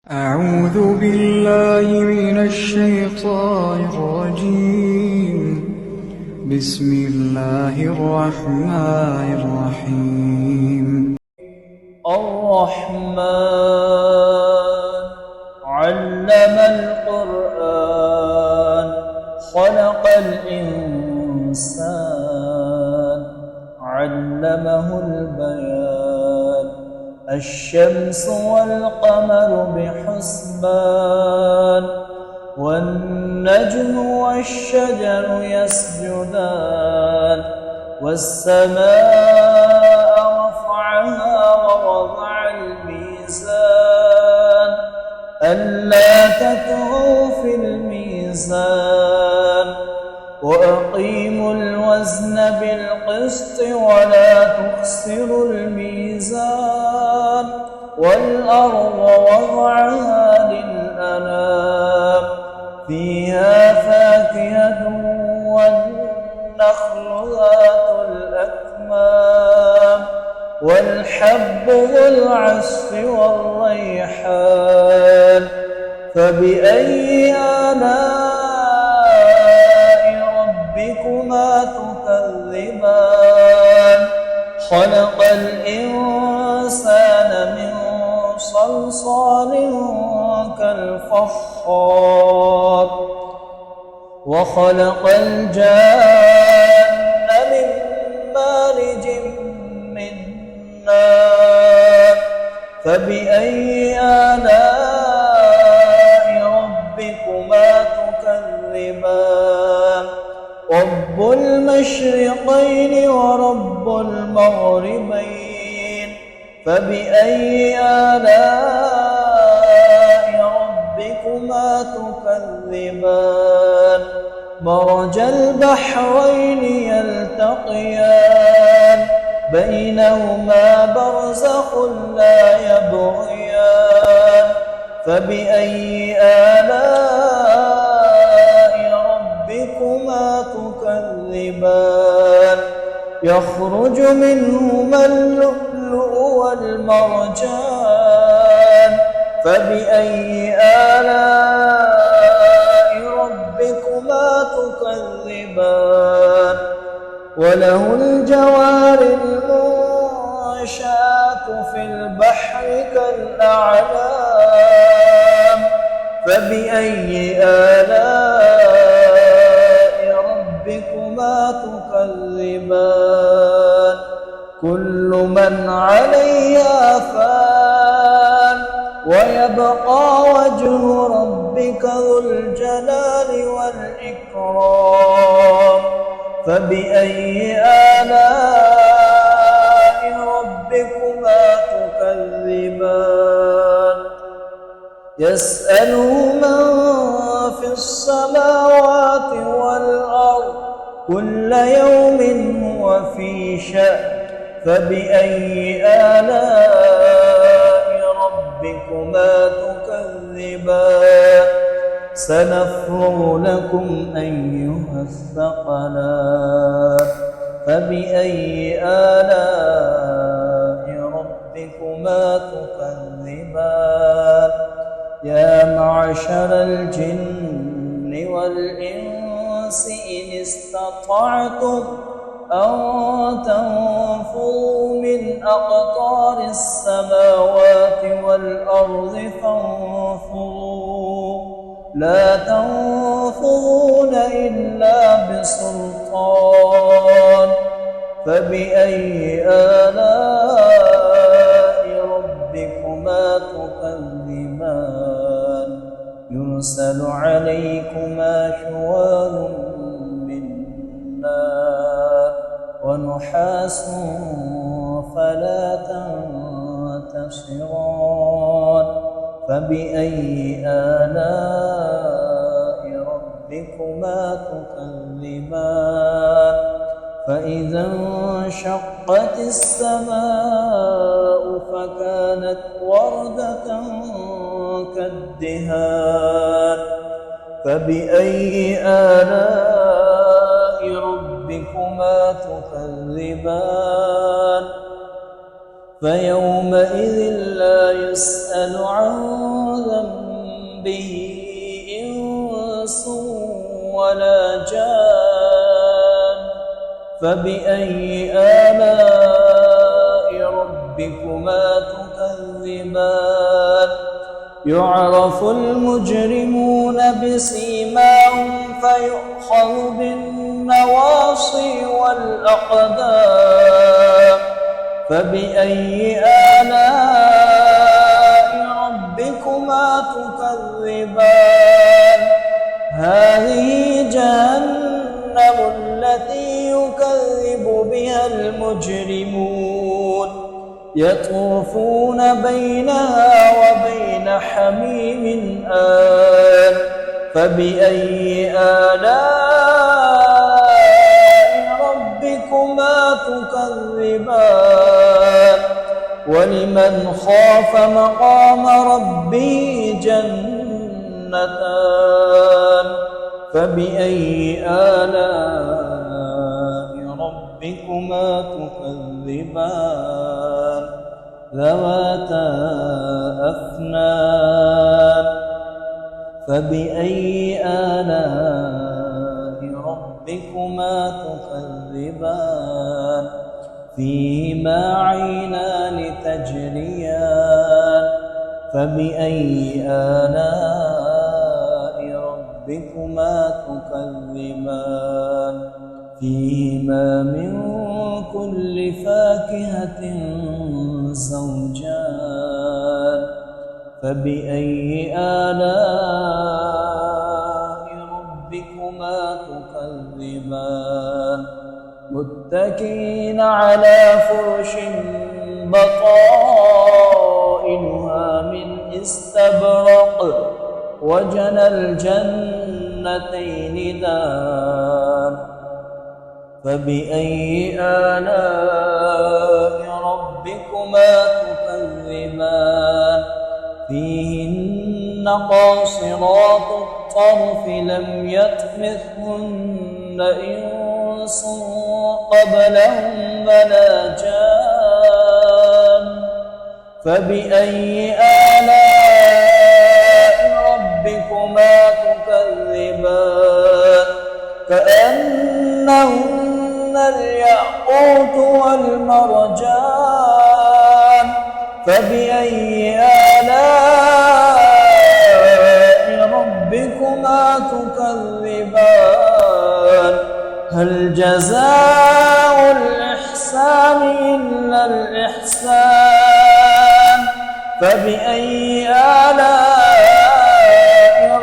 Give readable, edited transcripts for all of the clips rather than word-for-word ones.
أعوذ بالله من الشيطان الرجيم. بسم الله الرحمن الرحيم. الرحمن علم القرآن خلق الإنسان علمه البيان الشمس والقمر بحسبان والنجم والشجر يسجدان والسماء رفعها ووضع الميزان ألا تطغوا في الميزان وأقيموا الوزن بالقسط ولا تخسروا الميزان والأرض وضعها للأنام فيها فاكهة والنخل ذات الأكمام والحب ذو العصف والريحان فبأي آلاء ربكما تكذبان خلق الإنسان من صلصال كالفخار وخلق الجان من مارج من نار فبأي آلاء ربكما تكذبان رب المشرقين ورب المغربين فبأي آلاء ربكما تكذبان مرج البحرين يلتقيان بينهما برزخ لا يبغيان فبأي آلاء ربكما تكذبان يخرج منهما اللؤلؤ والمرجان فبأي آلاء ربكما تكذبان وله الجوار المنشآت في البحر كالأعلام فبأي آلاء ربكما تكذبان كل من عليها فان ويبقى وجه ربك ذو الجلال والإكرام فبأي آلاء ربكما تكذبان يسأله من في السماوات والأرض كل يوم هو في شأن فبأي آلاء ربكما تكذبان سنفرغ لكم أيها الثقلان فبأي آلاء ربكما تكذبان يا معشر الجن والإنس إن استطعتم أن تنفذوا من أقطار السماوات والأرض فانفذوا لا تنفذون إلا بسلطان فبأي آلاء ربكما تكذبان يرسل عليكما شواظ من نار ونحاس فلا تنتصران فبأي آلاء ربكما تكذبان فإذا انشقت السماء فكانت وردة كالدهان فبأي آلاء ربكما تكذبان فيومئذ لا يسأل عن ذنبه به إنس ولا جان فبأي آلاء ربكما تكذبان يعرف المجرمون بسيماهم فيؤخذ بالنواصي والأقدام فبأي آلاء ربكما تكذبان هذه جهنم التي يكذب بها المجرمون يطوفون بينها وبين حميم آن فبأي آلاء ربكما تكذبان ولمن خاف مقام ربه جنتان فبأي آلاء ربكما تكذبان ذواتا أفنان فبأي آلاء ربكما تكذبان فيهما عينان تجريان فبأي آلاء ربكما تكذبان فيهما من كل فاكهة زوجان فبأي آلاء ربكما تكذبان متكئين على فرش بطائنها من استبرق وجنى الجنتين دان فبأي آلاء ربكما تكذبان فيهن قاصرات الطرف لم يطمثهن إنس قبلهم ولا جان فبأي آلاء ربكما تكذبان كأنهن الياقوت والمرجان فبأي آلاء ربكما تكذبان هل جزاء الإحسان إلا الإحسان فبأي آلاء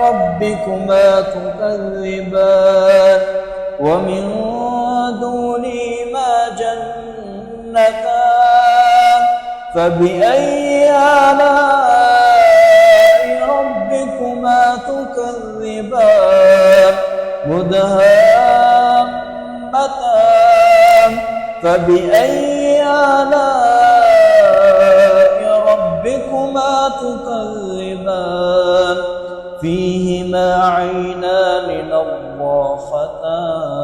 ربكما تكذبان ومن دونهما جنتان فبأي آلاء ربكما تكذبان مدهامتان فبأي آلاء ربكما تكذبان فيهما عينان نضاختان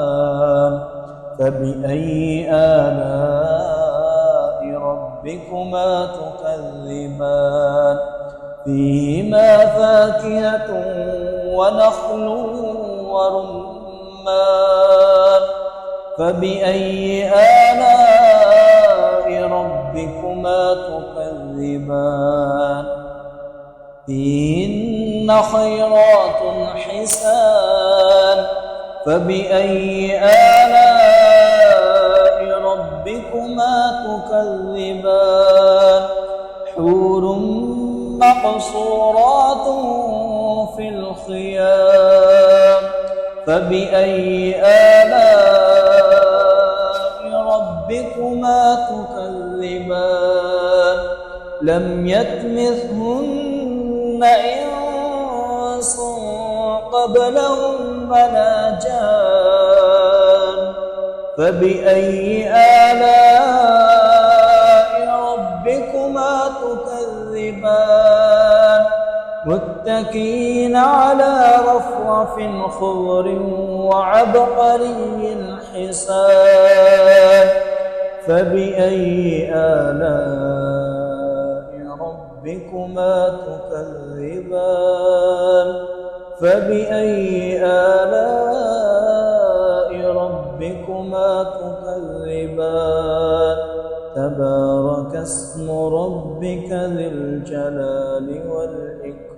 فبأي آلاء ربكما تكذبان فيهما فاكهة ونخل ورمان فبأي آلاء ربكما تكذبان فيهن خيرات حسان فبأي آلاء ربكما تكذبان حور مقصورات في الخيام فبأي آلاء ربكما تكذبان لم يطمثهن إنس قبلهم ولا جان فبأي آلاء ربكما تكذبان متكئين على رفرف خضر وعبقري حسان فبأي آلاء ربكما تكذبان فبأي آلاء ربكما تكذبان تبارك اسم ربك ذي الجلال والإكرام